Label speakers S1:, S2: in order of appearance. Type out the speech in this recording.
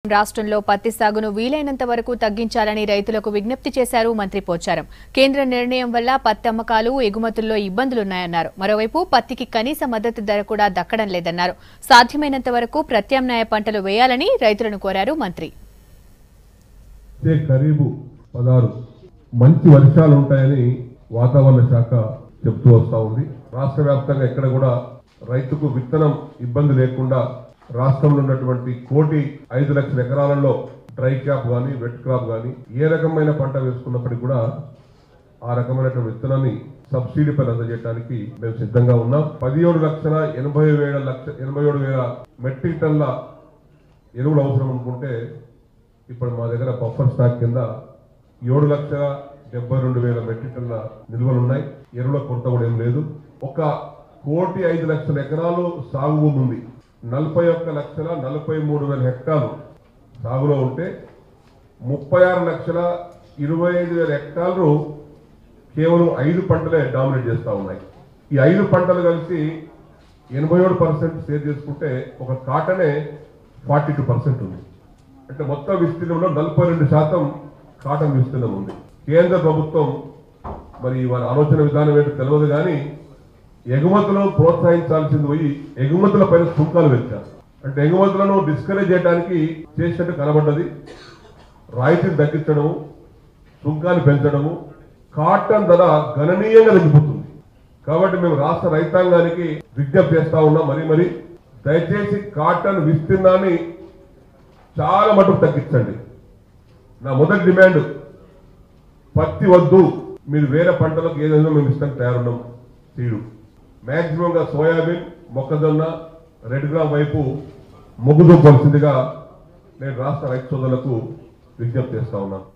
S1: రాష్ట్రంలో పత్తి సాగును వీలైనంత వరకు తగ్గించాలని రైతులకు విజ్ఞప్తి చేశారు మంత్రి పోచారం. కేంద్ర నిర్ణయం వల్ల పత్తి అమ్మకాలు ఎగుమతుల్లో ఇబ్బందులున్నాయన్నారు. మరోవైపు పత్తికి కనీస మద్దతు ధర కూడా దక్కడం లేదన్నారు. సాధ్యమైనంత వరకు ప్రత్యామ్నాయ పంటలు వేయాలని రైతులను కోరారు మంత్రి.
S2: ఖరీఫ్ 16 మంచి వర్షాలు ఉంటాయని వాతావరణ శాఖ చెప్తూ వస్తా ఉంది. రాష్ట్ర వ్యాప్తంగా ఎక్కడ కూడా రైతుకు విత్తనం ఇబ్బంది లేకుండా రాష్ట్రంలో ఉన్నటువంటి 1,05,00,000 ఎకరాలలో డ్రై క్రాప్ కానీ వెట్ క్రాప్ కానీ ఏ రకమైన పంట వేసుకున్నప్పటికీ కూడా ఆ రకమైనటువంటి విత్తనాన్ని సబ్సిడీ పైన అందజేయడానికి మేము సిద్ధంగా ఉన్నాం. 17,87,000 మెట్రిక్ టన్ల ఎరువులు అవసరం అనుకుంటే ఇప్పుడు మా దగ్గర బఫర్ స్టాక్ కింద 7,72,000 మెట్రిక్ టన్ల నిల్వలు ఉన్నాయి. ఎరువుల కొరత కూడా ఏం లేదు. 1,05,00,000 ఎకరాలు సాగు భూమి ఉంది. 41,43,000 హెక్టార్లు సాగులో ఉంటే 36,25,000 హెక్టార్లు కేవలం 5 పంటలే డామినేట్ చేస్తూ ఉన్నాయి. ఈ 5 పంటలు కలిసి 87% సేవ్ చేసుకుంటే ఒక కాటనే 42% ఉంది. అంటే మొత్తం విస్తీర్ణంలో 42% కాటన్ విస్తీర్ణం ఉంది. కేంద్ర ప్రభుత్వం మరి వారి ఆలోచన విధానం ఏంటో తెలియదు కానీ ఎగుమతులను ప్రోత్సహించాల్సింది పోయి ఎగుమతుల పైన సుంకాలు పెంచారు. అంటే ఎగుమతులను డిస్కరేజ్ చేయడానికి చేసినట్టు కనబడ్డది. రాయితీని తగ్గించడము, సుంకాన్ని పెంచడము, కాటన్ ధర గణనీయంగా తగ్గిపోతుంది. కాబట్టి మేము రాష్ట్ర రైతాంగానికి విజ్ఞప్తి చేస్తా ఉన్నాం. మరి దయచేసి కాటన్ విస్తీర్ణాన్ని చాలా మటుకు తగ్గించండి. నా మొదటి డిమాండ్ పత్తి వద్దు, మీరు వేరే పంటలకు ఏదైనా మేము ఇష్టం తయారున్నాం. సీడు మ్యాక్సిమం గా సోయాబీన్, మొక్కజొన్న, రెడ్ గ్రామ్ వైపు మొగ్గు చూపాల్సిందిగా నేను రాష్ట్ర రైతు సోదరులకు విజ్ఞప్తి చేస్తా ఉన్నాను.